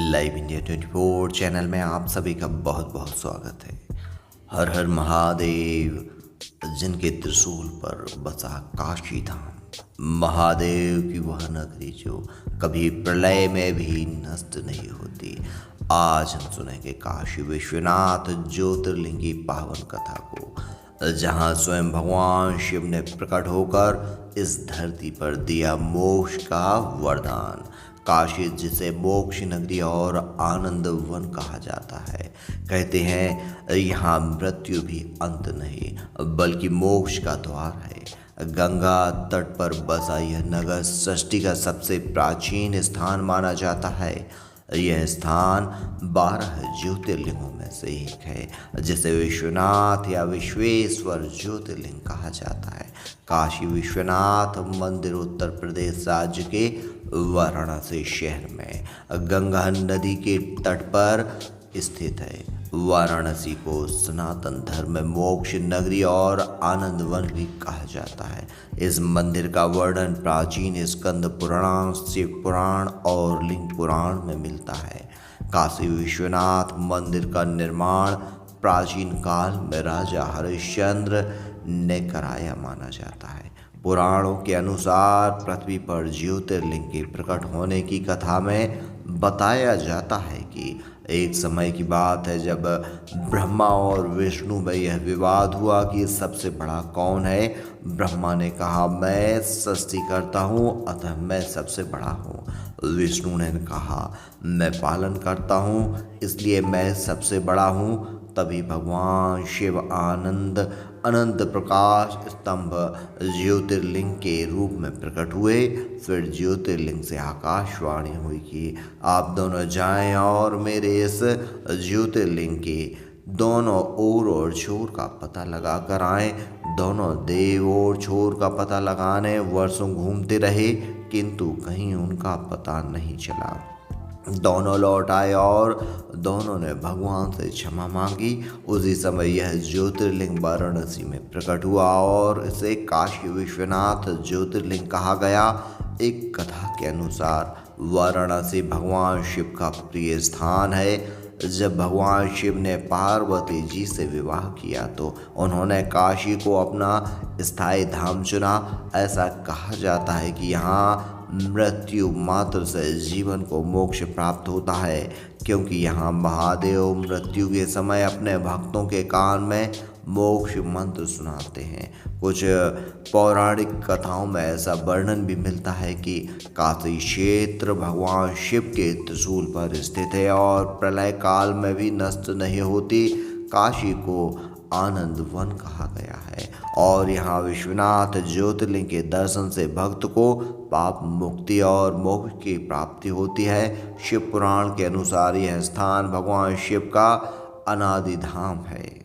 Live India 24 channel में आप सभी का बहुत बहुत स्वागत है। हर हर महादेव। जिनके त्रिशूल पर बसा काशी धाम, महादेव की वह नगरी जो कभी प्रलय में भी नष्ट नहीं होती। आज हम सुनेंगे काशी विश्वनाथ ज्योतिर्लिंग की पावन कथा को, जहाँ स्वयं भगवान शिव ने प्रकट होकर इस धरती पर दिया मोक्ष का वरदान। काशी जिसे मोक्ष नगरी और आनंद वन कहा जाता है। कहते हैं यहाँ मृत्यु भी अंत नहीं बल्कि मोक्ष का द्वार है। गंगा तट पर बसा यह नगर सृष्टि का सबसे प्राचीन स्थान माना जाता है। यह स्थान 12 ज्योतिर्लिंगों में से एक है, जिसे विश्वनाथ या विश्वेश्वर ज्योतिर्लिंग कहा जाता है। काशी विश्वनाथ मंदिर उत्तर प्रदेश राज्य के वाराणसी शहर में गंगा नदी के तट पर स्थित है। वाराणसी को सनातन धर्म में मोक्ष नगरी और आनंद वन भी कहा जाता है। इस मंदिर का वर्णन प्राचीन स्कंद पुराण, शिव पुराण और लिंग पुराण में मिलता है। काशी विश्वनाथ मंदिर का निर्माण प्राचीन काल में राजा हरिश्चंद्र ने कराया माना जाता है। पुराणों के अनुसार पृथ्वी पर ज्योतिर्लिंग के प्रकट होने की कथा में बताया जाता है कि एक समय की बात है जब ब्रह्मा और विष्णु में यह विवाद हुआ कि सबसे बड़ा कौन है। ब्रह्मा ने कहा, मैं सृष्टि करता हूँ अतः मैं सबसे बड़ा हूँ। विष्णु ने कहा, मैं पालन करता हूँ इसलिए मैं सबसे बड़ा हूँ। तभी भगवान शिव अनंत प्रकाश स्तंभ ज्योतिर्लिंग के रूप में प्रकट हुए। फिर ज्योतिर्लिंग से आकाशवाणी हुई कि आप दोनों जाएं और मेरे इस ज्योतिर्लिंग के दोनों ओर और छोर का पता लगा कर आएं। दोनों देव और छोर का पता लगाने वर्षों घूमते रहे, किंतु कहीं उनका पता नहीं चला। दोनों लौट आए और दोनों ने भगवान से क्षमा मांगी। उसी समय यह ज्योतिर्लिंग वाराणसी में प्रकट हुआ और इसे काशी विश्वनाथ ज्योतिर्लिंग कहा गया। एक कथा के अनुसार वाराणसी भगवान शिव का प्रिय स्थान है। जब भगवान शिव ने पार्वती जी से विवाह किया तो उन्होंने काशी को अपना स्थायी धाम चुना। ऐसा कहा जाता है कि यहाँ मृत्यु मात्र से जीवन को मोक्ष प्राप्त होता है, क्योंकि यहाँ महादेव मृत्यु के समय अपने भक्तों के कान में मोक्ष मंत्र सुनाते हैं। कुछ पौराणिक कथाओं में ऐसा वर्णन भी मिलता है कि काशी क्षेत्र भगवान शिव के त्रिशूल पर स्थित है और प्रलय काल में भी नष्ट नहीं होती। काशी को आनंद वन कहा गया है और यहाँ विश्वनाथ ज्योतिर्लिंग के दर्शन से भक्त को पाप मुक्ति और मोक्ष की प्राप्ति होती है। शिव पुराण के अनुसार यह स्थान भगवान शिव का अनादि धाम है।